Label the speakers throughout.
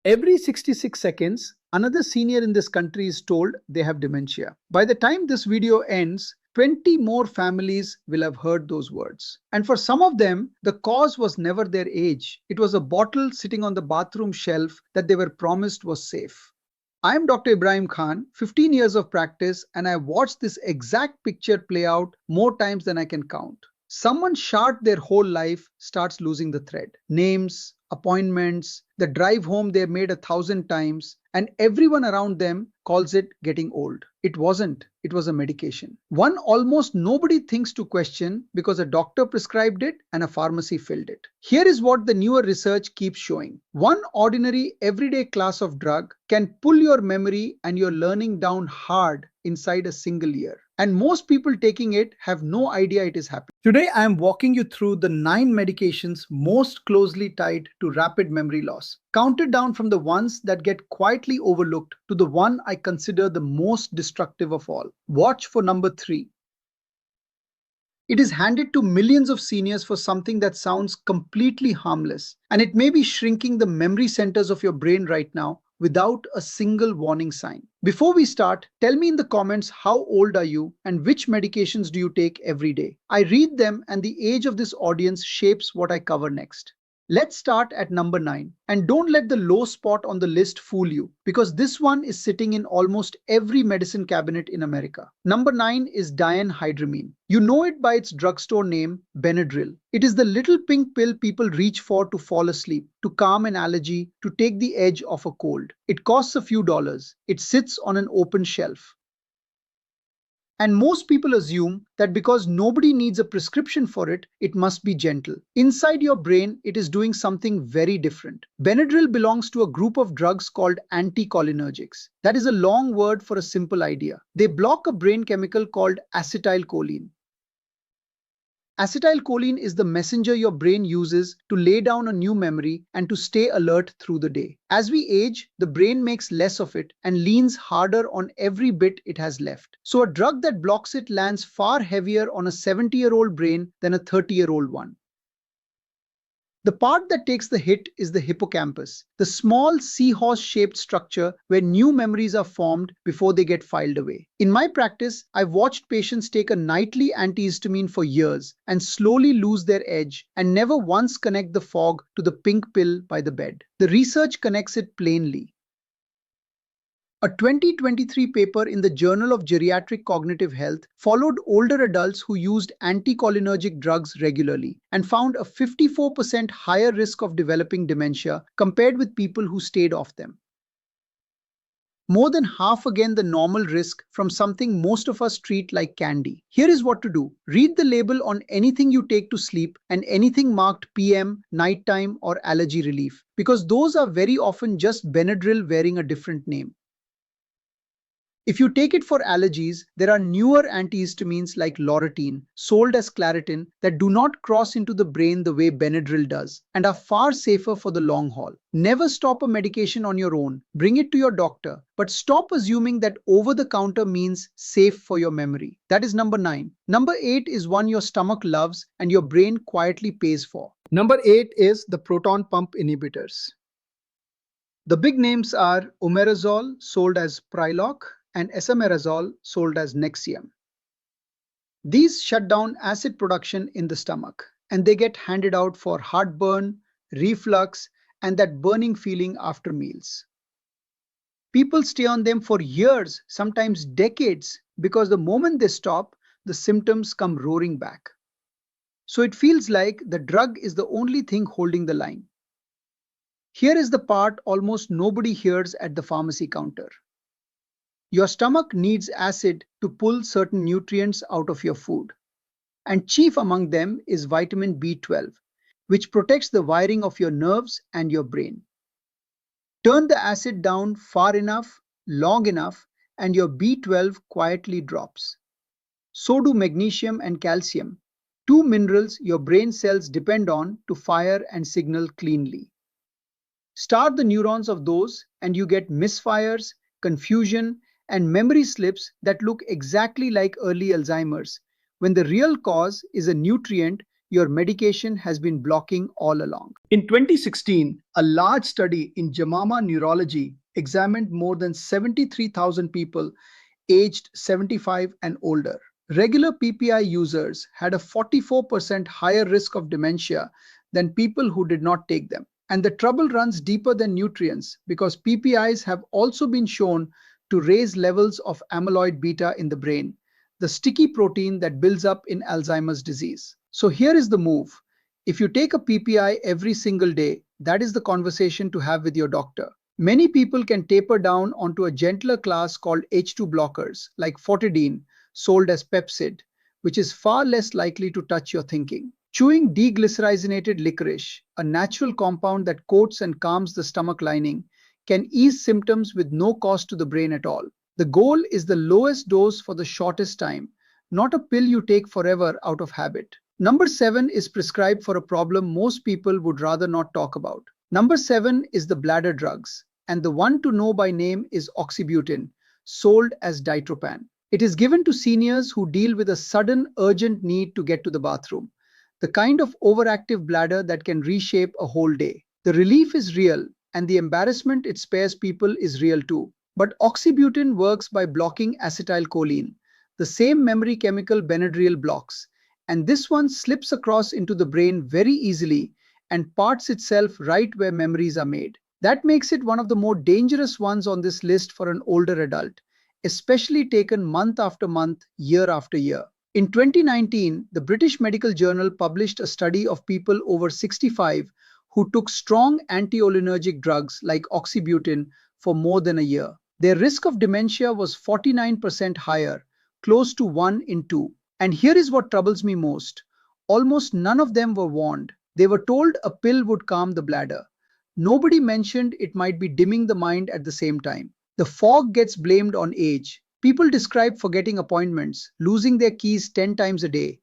Speaker 1: Every 66 seconds, another senior in this country is told they have dementia. By the time this video ends, 20 more families will have heard those words. And for some of them, the cause was never their age. It was a bottle sitting on the bathroom shelf that they were promised was safe. I am Dr. Ibrahim Khan, 15 years of practice, and I watched this exact picture play out more times than I can count. Someone short their whole life starts losing the thread. Names, appointments, the drive home they made 1,000 times, and everyone around them calls it getting old. It wasn't, it was a medication. One almost nobody thinks to question because a doctor prescribed it and a pharmacy filled it. Here is what the newer research keeps showing. One ordinary everyday class of drug can pull your memory and your learning down hard inside a single year. And most people taking it have no idea it is happening. Today, I am walking you through the 9 medications most closely tied to rapid memory loss, counted down from the ones that get quietly overlooked to the one I consider the most destructive of all. Watch for number 3. It is handed to millions of seniors for something that sounds completely harmless, and it may be shrinking the memory centers of your brain right now without a single warning sign. Before we start, tell me in the comments how old are you and which medications do you take every day. I read them and the age of this audience shapes what I cover next. Let's start at number 9. And don't let the low spot on the list fool you, because this one is sitting in almost every medicine cabinet in America. Number 9 is diphenhydramine. You know it by its drugstore name, Benadryl. It is the little pink pill people reach for to fall asleep, to calm an allergy, to take the edge off a cold. It costs a few dollars. It sits on an open shelf. And most people assume that because nobody needs a prescription for it, it must be gentle. Inside your brain, it is doing something very different. Benadryl belongs to a group of drugs called anticholinergics. That is a long word for a simple idea. They block a brain chemical called acetylcholine. Acetylcholine is the messenger your brain uses to lay down a new memory and to stay alert through the day. As we age, the brain makes less of it and leans harder on every bit it has left. So a drug that blocks it lands far heavier on a 70-year-old brain than a 30-year-old one. The part that takes the hit is the hippocampus, the small seahorse-shaped structure where new memories are formed before they get filed away. In my practice, I've watched patients take a nightly antihistamine for years and slowly lose their edge and never once connect the fog to the pink pill by the bed. The research connects it plainly. A 2023 paper in the Journal of Geriatric Cognitive Health followed older adults who used anticholinergic drugs regularly and found a 54% higher risk of developing dementia compared with people who stayed off them. More than half again the normal risk from something most of us treat like candy. Here is what to do. Read the label on anything you take to sleep and anything marked PM, nighttime, or allergy relief, because those are very often just Benadryl wearing a different name. If you take it for allergies, there are newer antihistamines like Loratine, sold as Claritin, that do not cross into the brain the way Benadryl does and are far safer for the long haul. Never stop a medication on your own. Bring it to your doctor, but stop assuming that over-the-counter means safe for your memory. That is number 9. Number 8 is one your stomach loves and your brain quietly pays for. Number 8 is the proton pump inhibitors. The big names are Omeprazole, sold as Priloc, and esomeprazole, sold as Nexium. These shut down acid production in the stomach, and they get handed out for heartburn, reflux, and that burning feeling after meals. People stay on them for years, sometimes decades, because the moment they stop, the symptoms come roaring back. So it feels like the drug is the only thing holding the line. Here is the part almost nobody hears at the pharmacy counter. Your stomach needs acid to pull certain nutrients out of your food. And chief among them is vitamin B12, which protects the wiring of your nerves and your brain. Turn the acid down far enough, long enough, and your B12 quietly drops. So do magnesium and calcium, two minerals your brain cells depend on to fire and signal cleanly. Start the neurons of those and you get misfires, confusion, and memory slips that look exactly like early Alzheimer's, when the real cause is a nutrient your medication has been blocking all along. In 2016, a large study in JAMA Neurology examined more than 73,000 people aged 75 and older. Regular PPI users had a 44% higher risk of dementia than people who did not take them. And the trouble runs deeper than nutrients because PPIs have also been shown to raise levels of amyloid beta in the brain, the sticky protein that builds up in Alzheimer's disease. So here is the move. If you take a PPI every single day, that is the conversation to have with your doctor. Many people can taper down onto a gentler class called H2 blockers, like Fortidine, sold as Pepsid, which is far less likely to touch your thinking. Chewing deglycerinated licorice, a natural compound that coats and calms the stomach lining, can ease symptoms with no cost to the brain at all. The goal is the lowest dose for the shortest time, not a pill you take forever out of habit. Number 7 is prescribed for a problem most people would rather not talk about. Number 7 is the bladder drugs, and the one to know by name is oxybutynin, sold as Ditropan. It is given to seniors who deal with a sudden urgent need to get to the bathroom, the kind of overactive bladder that can reshape a whole day. The relief is real, and the embarrassment it spares people is real too. But oxybutynin works by blocking acetylcholine, the same memory chemical Benadryl blocks, and this one slips across into the brain very easily and parts itself right where memories are made. That makes it one of the more dangerous ones on this list for an older adult, especially taken month after month, year after year. In 2019, the British Medical Journal published a study of people over 65 who took strong anticholinergic drugs like oxybutynin for more than a year. Their risk of dementia was 49% higher, close to 1 in 2. And here is what troubles me most. Almost none of them were warned. They were told a pill would calm the bladder. Nobody mentioned it might be dimming the mind at the same time. The fog gets blamed on age. People describe forgetting appointments, losing their keys 10 times a day,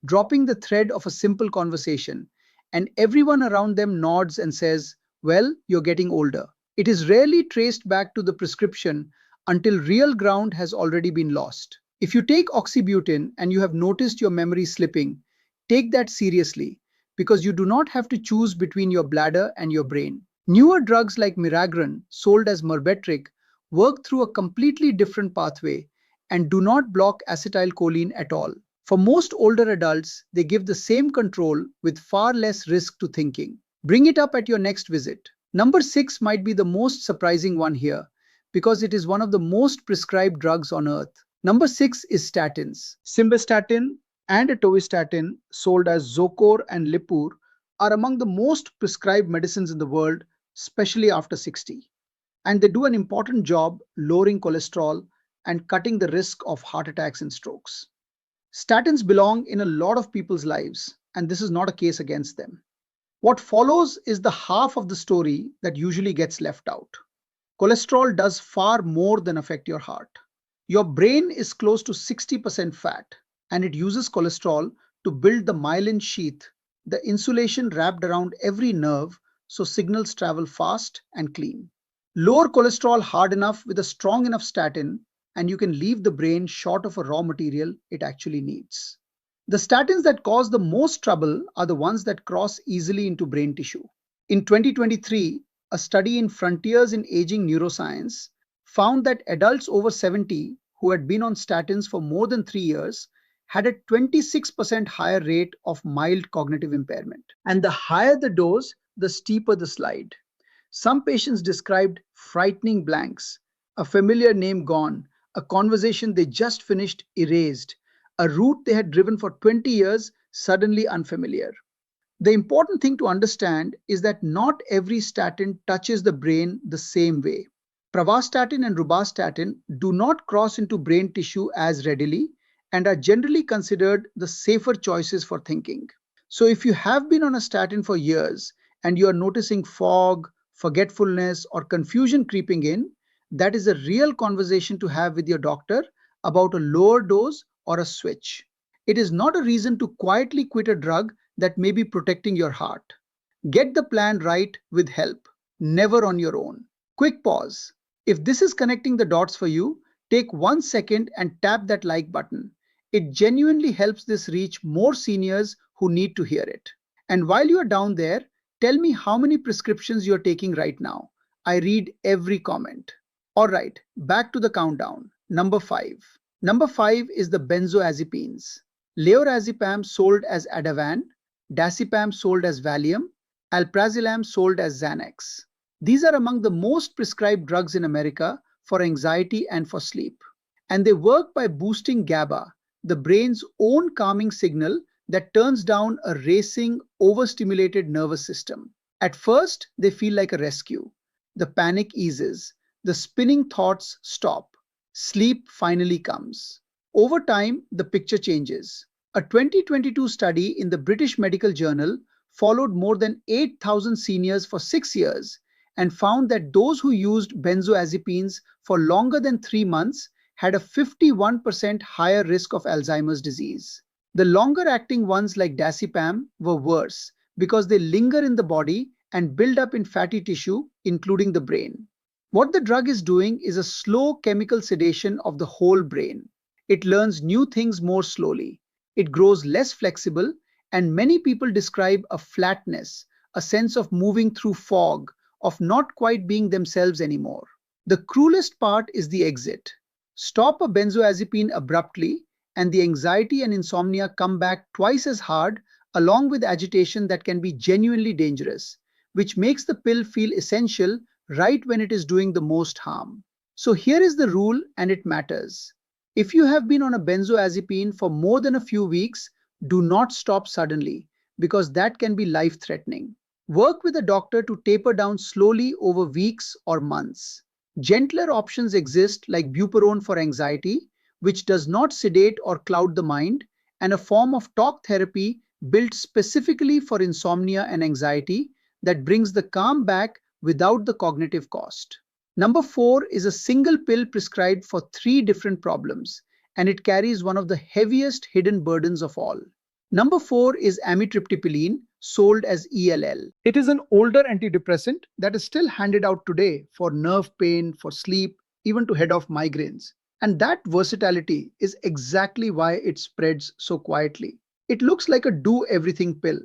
Speaker 1: dropping the thread of a simple conversation, and everyone around them nods and says, "Well, you're getting older." It is rarely traced back to the prescription until real ground has already been lost. If you take oxybutynin and you have noticed your memory slipping, take that seriously, because you do not have to choose between your bladder and your brain. Newer drugs like Miragran, sold as Myrbetriq, work through a completely different pathway and do not block acetylcholine at all. For most older adults, they give the same control with far less risk to thinking. Bring it up at your next visit. Number 6 might be the most surprising one here, because it is one of the most prescribed drugs on earth. Number 6 is statins. Simvastatin and atorvastatin, sold as Zocor and Lipur, are among the most prescribed medicines in the world, especially after 60. And they do an important job lowering cholesterol and cutting the risk of heart attacks and strokes. Statins belong in a lot of people's lives, and this is not a case against them. What follows is the half of the story that usually gets left out. Cholesterol does far more than affect your heart. Your brain is close to 60% fat, and it uses cholesterol to build the myelin sheath, the insulation wrapped around every nerve so signals travel fast and clean. Lower cholesterol hard enough with a strong enough statin, and you can leave the brain short of a raw material it actually needs. The statins that cause the most trouble are the ones that cross easily into brain tissue. In 2023, a study in Frontiers in Aging Neuroscience found that adults over 70 who had been on statins for more than 3 years had a 26% higher rate of mild cognitive impairment. And the higher the dose, the steeper the slide. Some patients described frightening blanks, a familiar name gone, a conversation they just finished erased, a route they had driven for 20 years suddenly unfamiliar. The important thing to understand is that not every statin touches the brain the same way. Pravastatin and rosuvastatin do not cross into brain tissue as readily and are generally considered the safer choices for thinking. So if you have been on a statin for years and you are noticing fog, forgetfulness, or confusion creeping in, that is a real conversation to have with your doctor about a lower dose or a switch. It is not a reason to quietly quit a drug that may be protecting your heart. Get the plan right with help, never on your own. Quick pause. If this is connecting the dots for you, take 1 second and tap that like button. It genuinely helps this reach more seniors who need to hear it. And while you are down there, tell me how many prescriptions you're taking right now. I read every comment. Alright, back to the countdown. Number 5. Number 5 is the benzodiazepines. Lorazepam sold as Ativan, Diazepam sold as Valium, Alprazolam sold as Xanax. These are among the most prescribed drugs in America for anxiety and for sleep. And they work by boosting GABA, the brain's own calming signal that turns down a racing, overstimulated nervous system. At first, they feel like a rescue. The panic eases, the spinning thoughts stop, sleep finally comes. Over time, the picture changes. A 2022 study in the British Medical Journal followed more than 8,000 seniors for 6 years and found that those who used benzodiazepines for longer than 3 months had a 51% higher risk of Alzheimer's disease. The longer-acting ones like diazepam were worse because they linger in the body and build up in fatty tissue, including the brain. What the drug is doing is a slow chemical sedation of the whole brain. It learns new things more slowly. It grows less flexible, and many people describe a flatness, a sense of moving through fog, of not quite being themselves anymore. The cruelest part is the exit. Stop a benzodiazepine abruptly, and the anxiety and insomnia come back twice as hard, along with agitation that can be genuinely dangerous, which makes the pill feel essential right when it is doing the most harm. So here is the rule, and it matters. If you have been on a benzodiazepine for more than a few weeks, do not stop suddenly, because that can be life-threatening. Work with a doctor to taper down slowly over weeks or months. Gentler options exist like buperone for anxiety, which does not sedate or cloud the mind, and a form of talk therapy built specifically for insomnia and anxiety that brings the calm back without the cognitive cost. Number 4 is a single pill prescribed for 3 different problems, and it carries one of the heaviest hidden burdens of all. Number 4 is amitriptyline, sold as ELL. It is an older antidepressant that is still handed out today for nerve pain, for sleep, even to head off migraines. And that versatility is exactly why it spreads so quietly. It looks like a do-everything pill.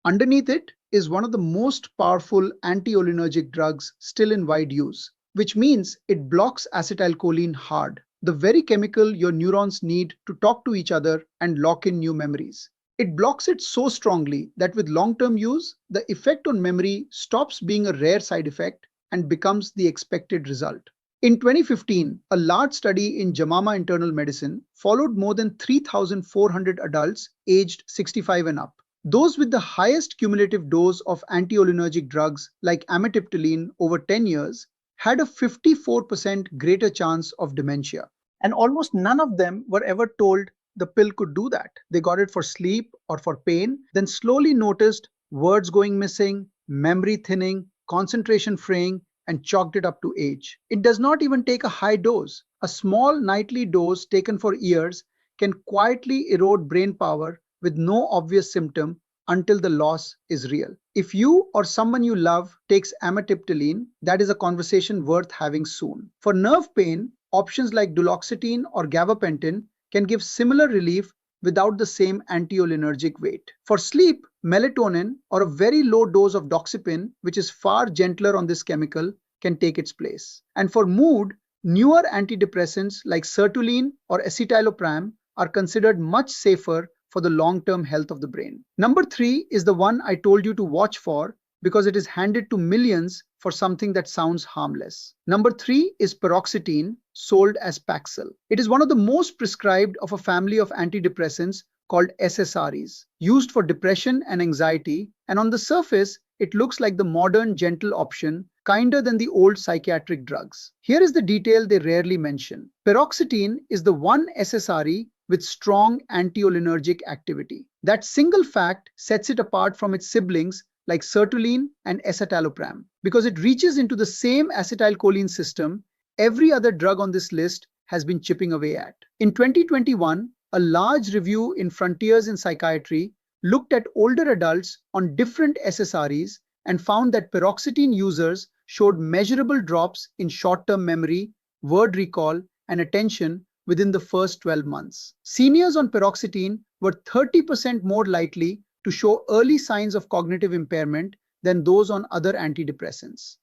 Speaker 1: Underneath it is one of the most powerful anticholinergic drugs still in wide use, which means it blocks acetylcholine hard, the very chemical your neurons need to talk to each other and lock in new memories. It blocks it so strongly that with long-term use, the effect on memory stops being a rare side effect and becomes the expected result. In 2015, a large study in JAMA Internal Medicine followed more than 3,400 adults aged 65 and up. Those with the highest cumulative dose of anticholinergic drugs like amitriptyline over 10 years had a 54% greater chance of dementia. And almost none of them were ever told the pill could do that. They got it for sleep or for pain, then slowly noticed words going missing, memory thinning, concentration fraying, and chalked it up to age. It does not even take a high dose. A small nightly dose taken for years can quietly erode brain power with no obvious symptom until the loss is real. If you or someone you love takes amitriptyline, that is a conversation worth having soon. For nerve pain, options like duloxetine or gabapentin can give similar relief without the same anticholinergic weight. For sleep, melatonin or a very low dose of doxepin, which is far gentler on this chemical, can take its place. And for mood, newer antidepressants like sertraline or escitalopram are considered much safer for the long-term health of the brain. Number 3 is the one I told you to watch for because it is handed to millions for something that sounds harmless. Number 3 is paroxetine, sold as Paxil. It is one of the most prescribed of a family of antidepressants called SSRIs, used for depression and anxiety, and on the surface, it looks like the modern gentle option, kinder than the old psychiatric drugs. Here is the detail they rarely mention. Paroxetine is the one SSRI with strong anticholinergic activity. That single fact sets it apart from its siblings like sertraline and escitalopram. Because it reaches into the same acetylcholine system every other drug on this list has been chipping away at. In 2021, a large review in Frontiers in Psychiatry looked at older adults on different SSRIs and found that paroxetine users showed measurable drops in short-term memory, word recall, and attention within the first 12 months. Seniors on paroxetine were 30% more likely to show early signs of cognitive impairment than those on other antidepressants.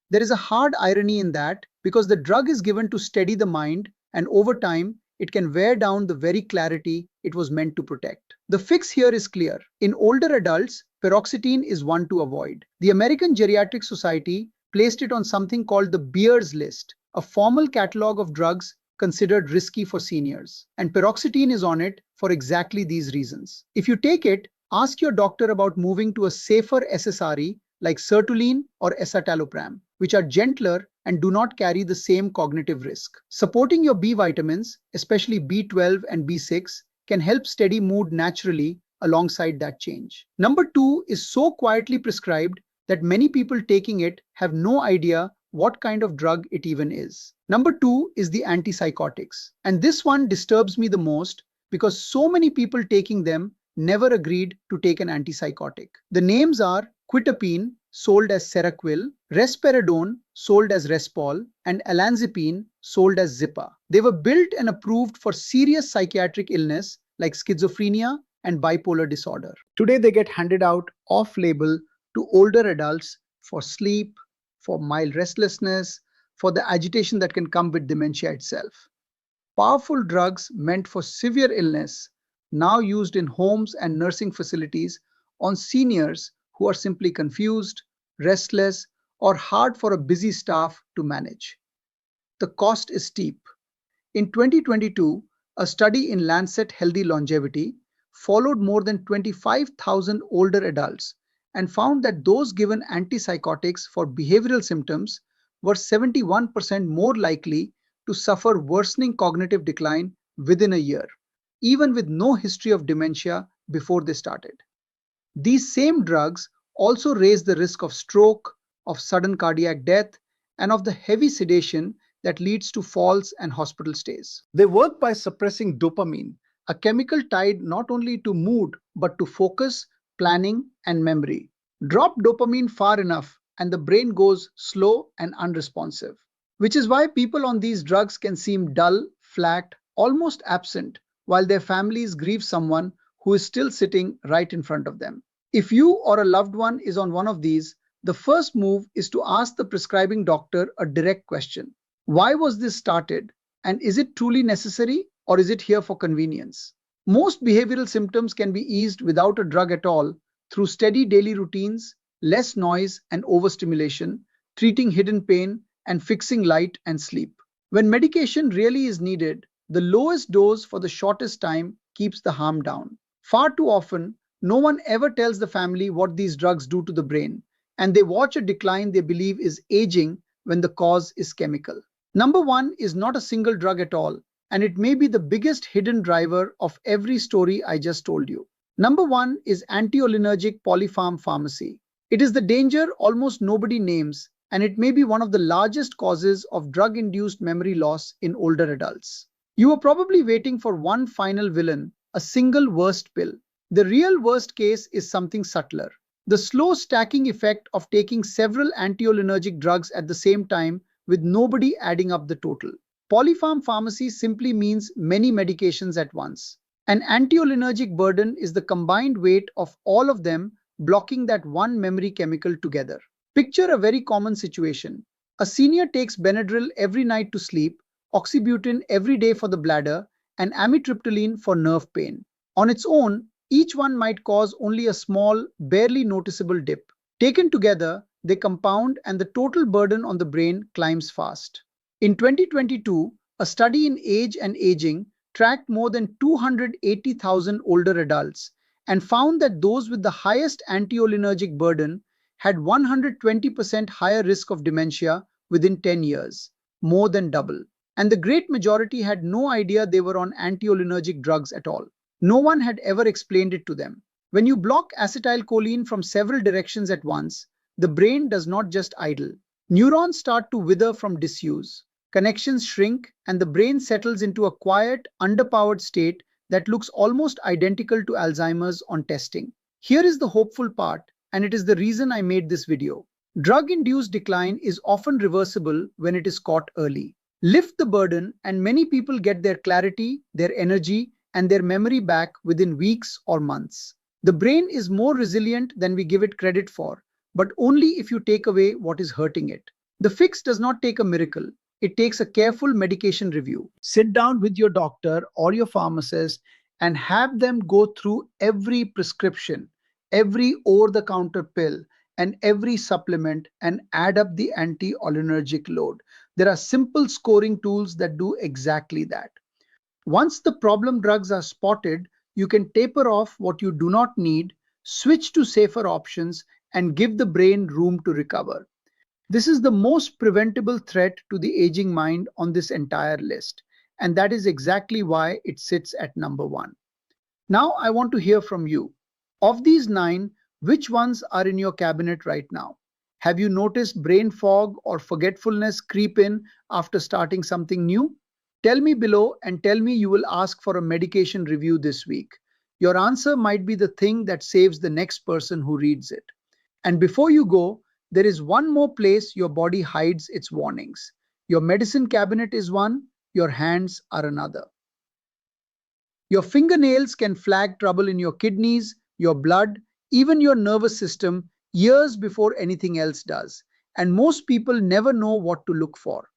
Speaker 1: There is a hard irony in that because the drug is given to steady the mind, and over time, it can wear down the very clarity it was meant to protect. The fix here is clear. In older adults, paroxetine is one to avoid. The American Geriatric Society placed it on something called the Beers List, a formal catalog of drugs considered risky for seniors. And paroxetine is on it for exactly these reasons. If you take it, ask your doctor about moving to a safer SSRI like sertraline or escitalopram, which are gentler and do not carry the same cognitive risk. Supporting your B vitamins, especially B12 and B6, can help steady mood naturally alongside that change. Number 2 is so quietly prescribed that many people taking it have no idea what kind of drug it even is. Number 2 is the antipsychotics. And this one disturbs me the most because so many people taking them never agreed to take an antipsychotic. The names are quetiapine, sold as Seroquel, risperidone, sold as Respol, and olanzapine, sold as Zipa. They were built and approved for serious psychiatric illness like schizophrenia and bipolar disorder. Today they get handed out off-label to older adults for sleep, for mild restlessness, for the agitation that can come with dementia itself. Powerful drugs meant for severe illness, now used in homes and nursing facilities on seniors who are simply confused, restless, or hard for a busy staff to manage. The cost is steep. In 2022, a study in Lancet Healthy Longevity followed more than 25,000 older adults and found that those given antipsychotics for behavioral symptoms were 71% more likely to suffer worsening cognitive decline within a year, even with no history of dementia before they started. These same drugs also raise the risk of stroke, of sudden cardiac death, and of the heavy sedation that leads to falls and hospital stays. They work by suppressing dopamine, a chemical tied not only to mood but to focus, planning, and memory. Drop dopamine far enough and the brain goes slow and unresponsive, which is why people on these drugs can seem dull, flat, almost absent, while their families grieve someone who is still sitting right in front of them. If you or a loved one is on one of these, the first move is to ask the prescribing doctor a direct question. Why was this started? And is it truly necessary, or is it here for convenience? Most behavioral symptoms can be eased without a drug at all through steady daily routines, less noise and overstimulation, treating hidden pain, and fixing light and sleep. When medication really is needed, the lowest dose for the shortest time keeps the harm down. Far too often, no one ever tells the family what these drugs do to the brain, and they watch a decline they believe is aging when the cause is chemical. Number 1 is not a single drug at all, and it may be the biggest hidden driver of every story I just told you. Number 1 is anticholinergic polypharm pharmacy. It is the danger almost nobody names, and it may be one of the largest causes of drug-induced memory loss in older adults. You are probably waiting for one final villain, a single worst pill. The real worst case is something subtler. The slow stacking effect of taking several anticholinergic drugs at the same time with nobody adding up the total. Polypharm pharmacy simply means many medications at once. An anticholinergic burden is the combined weight of all of them blocking that one memory chemical together. Picture a very common situation. A senior takes Benadryl every night to sleep, oxybutynin every day for the bladder, and amitriptyline for nerve pain. On its own, each one might cause only a small, barely noticeable dip. Taken together, they compound and the total burden on the brain climbs fast. In 2022, a study in Age and Aging tracked more than 280,000 older adults and found that those with the highest anticholinergic burden had 120% higher risk of dementia within 10 years, more than double. And the great majority had no idea they were on anticholinergic drugs at all. No one had ever explained it to them. When you block acetylcholine from several directions at once, the brain does not just idle. Neurons start to wither from disuse. Connections shrink, and the brain settles into a quiet, underpowered state that looks almost identical to Alzheimer's on testing. Here is the hopeful part, and it is the reason I made this video. Drug-induced decline is often reversible when it is caught early. Lift the burden, and many people get their clarity, their energy, and their memory back within weeks or months. The brain is more resilient than we give it credit for, but only if you take away what is hurting it. The fix does not take a miracle. It takes a careful medication review. Sit down with your doctor or your pharmacist and have them go through every prescription, every over-the-counter pill, and every supplement and add up the anti-cholinergic load. There are simple scoring tools that do exactly that. Once the problem drugs are spotted, you can taper off what you do not need, switch to safer options, and give the brain room to recover. This is the most preventable threat to the aging mind on this entire list, and that is exactly why it sits at number one. Now, I want to hear from you. Of these nine, which ones are in your cabinet right now? Have you noticed brain fog or forgetfulness creep in after starting something new? Tell me below and tell me you will ask for a medication review this week. Your answer might be the thing that saves the next person who reads it. And before you go, there is one more place your body hides its warnings. Your medicine cabinet is one, your hands are another. Your fingernails can flag trouble in your kidneys, your blood, even your nervous system years before anything else does. And most people never know what to look for.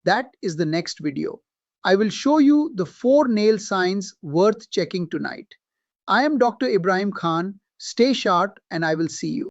Speaker 1: That is the next video. I will show you the 4 nail signs worth checking tonight. I am Dr. Ibrahim Khan. Stay sharp and I will see you.